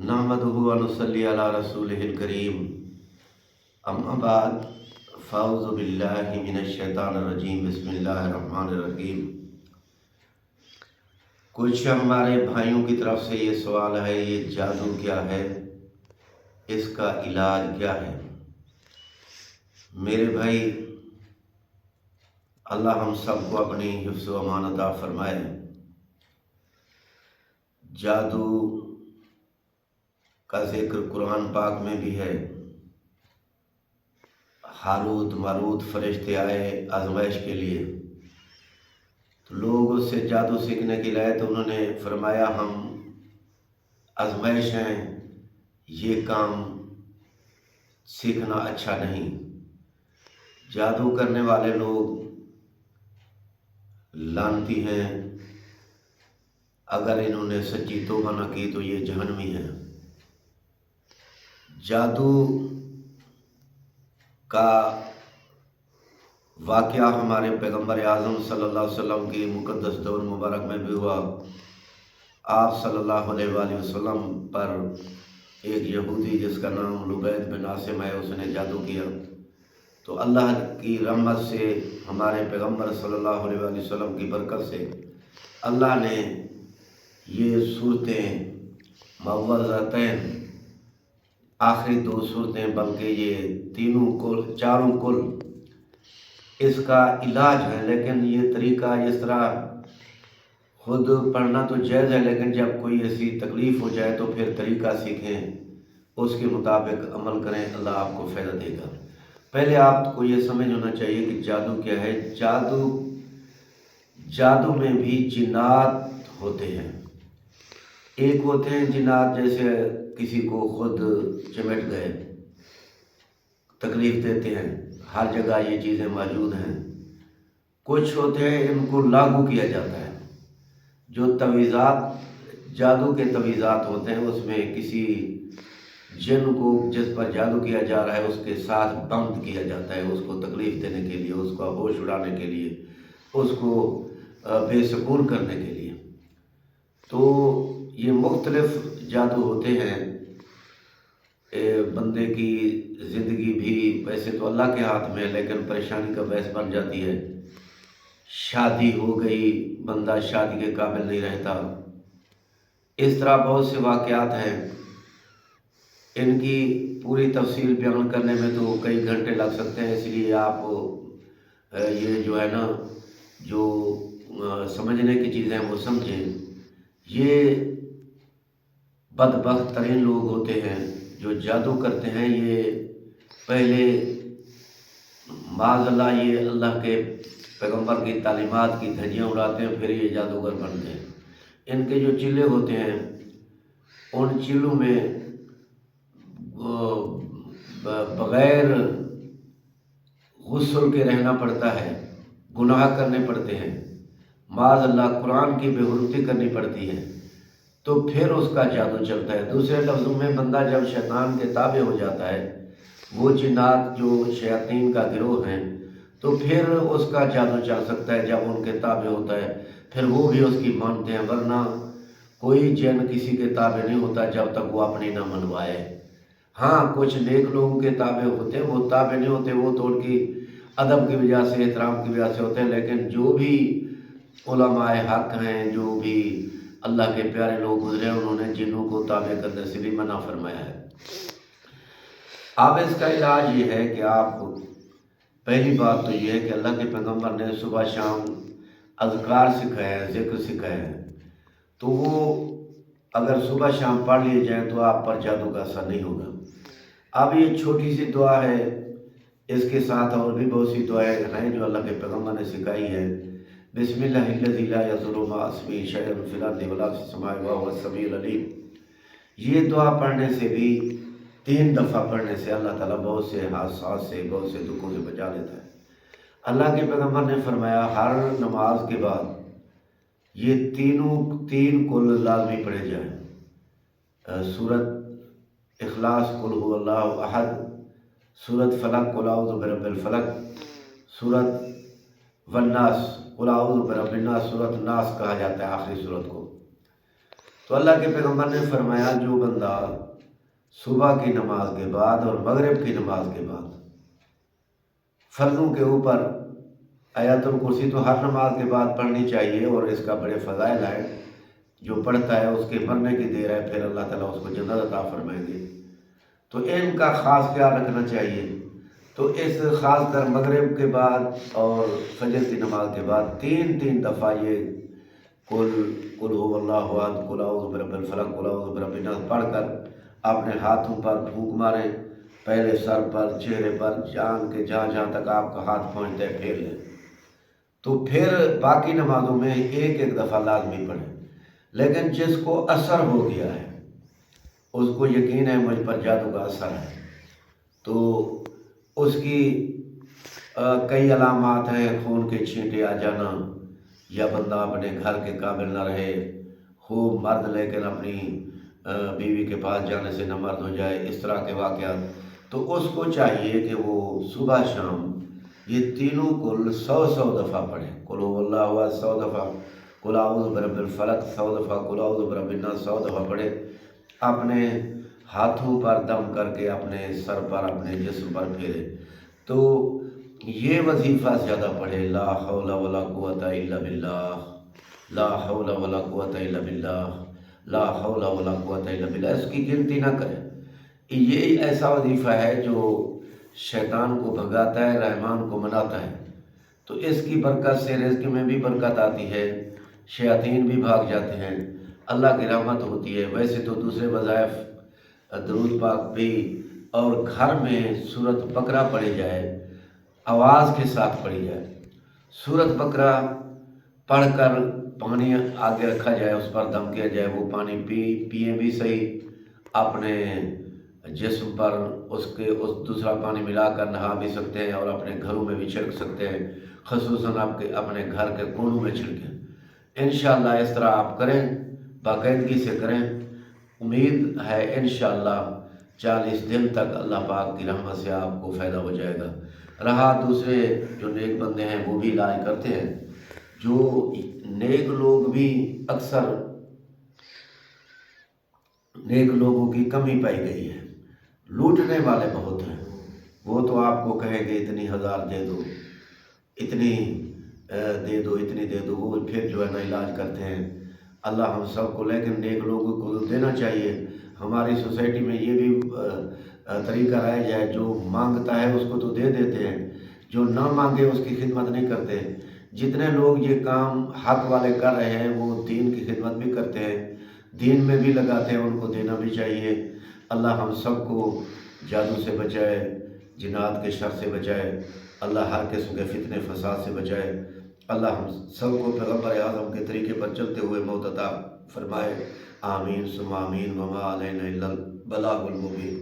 नहमदुहु व नुसल्ली अला रसूलिहिल करीम। अम्मा बाद फ़अऊज़ु बिल्लाहि मिनश शैतानिर रजीम। बिस्मिल्लाहिर रहमानिर रहीम। कुछ हमारे भाइयों की तरफ से ये सवाल है, ये जादू क्या है, इसका इलाज क्या है। मेरे भाई, अल्लाह हम सबको अपनी हिफ्ज़ व अमान अता फरमाए। जादू का जिक्र कुरान पाक में भी है। हारूत मारूत फरिश्ते आए आजमाइश के लिए, तो लोग उससे जादू सीखने के लिए आए, तो उन्होंने फरमाया हम आजमाइश हैं, ये काम सीखना अच्छा नहीं। जादू करने वाले लोग लानती हैं, अगर इन्होंने सच्ची तौबा न की तो ये जहन्नमी है। जादू का वाक़या हमारे पैगम्बर आज़म सल्लल्लाहु अलैहि वसल्लम की मुक़द्दस दौर मुबारक में भी हुआ। आप सल्लल्लाहु अलैहि वसल्लम पर एक यहूदी जिसका नाम लुबैद बिन आसिम है, उसने जादू किया। तो अल्लाह की रहमत से, हमारे पैगम्बर सल्लल्लाहु अलैहि वसल्लम की बरकत से अल्लाह ने ये सूरतें मुअव्वज़तैन, आखिरी दो सूरतें, बल्कि ये तीनों कुल चारों कुल इसका इलाज है। लेकिन ये तरीका इस तरह खुद पढ़ना तो जायज़ है, लेकिन जब कोई ऐसी तकलीफ़ हो जाए तो फिर तरीका सीखें, उसके मुताबिक अमल करें, अल्लाह आपको फ़ायदा देगा। पहले आपको ये समझ होना चाहिए कि जादू क्या है। जादू में भी जिन्नात होते हैं। एक होते हैं जिन्नात जैसे किसी को खुद चिमट गए, तकलीफ़ देते हैं, हर जगह ये चीज़ें मौजूद हैं। कुछ होते हैं इनको लागू किया जाता है, जो तवीज़ात, जादू के तवीज़ात होते हैं, उसमें किसी जिन को जिस पर जादू किया जा रहा है उसके साथ बंद किया जाता है, उसको तकलीफ़ देने के लिए, उसका होश उड़ाने के लिए, उसको बेसुकून करने के लिए। तो ये मुख्तलिफ़ जादू होते हैं। बंदे की ज़िंदगी भी वैसे तो अल्लाह के हाथ में है, लेकिन परेशानी का बायस बन जाती है। शादी हो गई, बंदा शादी के काबिल नहीं रहता। इस तरह बहुत से वाक़यात हैं। इनकी पूरी तफसील बयान करने में तो कई घंटे लग सकते हैं, इसलिए आप ये जो है ना, जो समझने की चीज़ें हैं वो समझें। ये बदबख्त तरीन लोग होते हैं जो जादू करते हैं। ये पहले माज़अल्लाह ये अल्लाह के पैगम्बर की तालीमात की धज्जियाँ उड़ाते हैं, फिर ये जादूगर बनते हैं। इनके जो चिल्ले होते हैं, उन चिल्लों में बग़ैर गुस्ल के रहना पड़ता है, गुनाह करने पड़ते हैं, माज़अल्लाह कुरान की बेहुरमती करनी पड़ती है, तो फिर उसका जादू चलता है। दूसरे लफ्ज़ों में, बंदा जब शैतान के ताबे हो जाता है, वो जिन्नात जो शयातीन का गिरोह हैं, तो फिर उसका जादू चल सकता है। जब उनके ताबे होता है फिर वो भी उसकी मानते हैं, वरना कोई जिन किसी के ताबे नहीं होता जब तक वो अपनी ना मनवाए। हाँ, कुछ नेक लोगों के ताबे होते हैं, वो ताबे नहीं होते, वो तो उनकी अदब की वजह से, एहतराम की वजह से होते हैं। लेकिन जो भी उलमाए हक हैं, जो भी अल्लाह के प्यारे लोग गुजरे, उन्होंने जिन्नों को ताबे करने से भी मना फरमाया है। अब इसका इलाज ये है कि आप, पहली बात तो ये है कि अल्लाह के पैगम्बर ने सुबह शाम अज़कार सिखाए हैं, ज़िक्र सिखाए हैं, तो वो अगर सुबह शाम पढ़ लिए जाए तो आप पर जादू का असर नहीं होगा। अब ये छोटी सी दुआ है, इसके साथ और भी बहुत सी दुआएं हैं जो अल्लाह के पैगम्बर ने सिखाई है। बिस्मिल्लाहिल्लज़ी ला यज़ुर्रु मअ इस्मिही शैअन फ़िल अर्ज़ि वला फ़िस समाइ व हुवस समीउल अलीम। ये दुआ पढ़ने से भी 3 दफ़ा पढ़ने से अल्लाह ताला बहुत से हादसात से, बहुत से दुखों से बचा लेता है। अल्लाह के पैगम्बर ने फरमाया हर नमाज के बाद ये तीन कुल लाज़मी पढ़े जाएँ। सूरत इखलास कुल हुवल्लाहु अहद, सूरत फलक कुल औज़ु बिरब्बिल फलक, सूरत वन्नास कुल औज़ु बिरब्बिन नास, सूरत नास कहा जाता है आखिरी सूरत को। تو اللہ کے پیغمبر نے فرمایا جو بندہ صبح کی نماز کے بعد اور مغرب کی نماز کے بعد فرضوں کے اوپر آیت الکرسی تو ہر نماز کے بعد پڑھنی چاہیے اور اس کا بڑے فضائل ہے، جو پڑھتا ہے اس کے مرنے کی دیر ہے پھر اللہ تعالیٰ اس کو جنت عطا فرمائیں گے، تو ان کا خاص خیال رکھنا چاہیے۔ تو اس خاص کر مغرب کے بعد اور فجر کی نماز کے بعد تین دفعہ یہ قل هو اللہ احد، قل اعوذ برب الفلق، قل اعوذ برب الناس پڑھ کر اپنے ہاتھوں پر پھونک ماریں، پہلے سر پر، چہرے پر، جان کے جہاں جہاں تک آپ کا ہاتھ پہنچتا ہے پھیر لیں۔ تو پھر باقی نمازوں میں ایک دفعہ لازمی پڑھیں۔ لیکن جس کو اثر ہو گیا ہے، اس کو یقین ہے مجھ پر جادو کا اثر ہے، تو اس کی کئی علامات ہیں، خون کے چھینٹے آ جانا، یا بندہ اپنے گھر کے قابل نہ رہے، ہو مرد لیکن اپنی بیوی کے پاس جانے سے نہ مرد ہو جائے، اس طرح کے واقعات، تو اس کو چاہیے کہ وہ صبح شام یہ تینوں کل 100 دفعہ پڑھیں۔ قل هو اللہ احد 100 دفعہ، قل اعوذ برب الفلق 100 دفعہ، قل اعوذ برب الناس 100 دفعہ پڑھے، اپنے ہاتھوں پر دم کر کے اپنے سر پر، اپنے جسم پر پھیرے۔ تو یہ وظیفہ زیادہ پڑھے، لا حول ولا قوت الا باللہ، لا حول ولا قوت الا باللہ، لا حول ولا قوت الا باللہ، اس کی گنتی نہ کریں۔ یہ ایسا وظیفہ ہے جو شیطان کو بھگاتا ہے، رحمان کو مناتا ہے، تو اس کی برکت سے رزق میں بھی برکت آتی ہے، شیاطین بھی بھاگ جاتے ہیں، اللہ کی رحمت ہوتی ہے۔ ویسے تو دوسرے وظائف درود پاک بھی، اور گھر میں سورۃ بقرہ پڑھی جائے، آواز کے ساتھ پڑھی جائے، سورۃ بقرہ پڑھ کر پانی آگے رکھا جائے، اس پر دم کیا جائے، وہ پانی پیئیں بھی صحیح، اپنے جسم پر اس دوسرا پانی ملا کر نہا بھی سکتے ہیں، اور اپنے گھروں میں بھی چھڑک سکتے ہیں، خصوصاً آپ کے اپنے گھر کے کونوں میں چھڑکیں۔ انشاءاللہ اس طرح آپ کریں، باقاعدگی سے کریں، امید ہے انشاءاللہ 40 دن تک اللہ پاک کی رحمت سے آپ کو فائدہ ہو جائے گا۔ رہا دوسرے جو نیک بندے ہیں وہ بھی علاج کرتے ہیں، جو نیک لوگ بھی اکثر نیک لوگوں کی کمی پائی گئی ہے، لوٹنے والے بہت ہیں، وہ تو آپ کو کہیں گے اتنی ہزار دے دو، اتنی دے دو، اتنی دے دو، وہ پھر جو ہے نا علاج کرتے ہیں۔ اللہ ہم سب کو، لیکن نیک لوگوں کو دینا چاہیے۔ ہماری سوسائٹی میں یہ بھی طریقہ رائج ہے، جو مانگتا ہے اس کو تو دے دیتے ہیں، جو نہ مانگے اس کی خدمت نہیں کرتے۔ جتنے لوگ یہ کام حق والے کر رہے ہیں وہ دین کی خدمت بھی کرتے ہیں، دین میں بھی لگاتے ہیں، ان کو دینا بھی چاہیے۔ اللہ ہم سب کو جادو سے بچائے، جنات کے شر سے بچائے، اللہ ہر قسم کے فتنے فساد سے بچائے، اللہ ہم سب کو پیغمبر اعظم کے طریقے پر چلتے ہوئے موت عطا فرمائے، آمین ثم آمین، وما علینا الا البلاغ المبین۔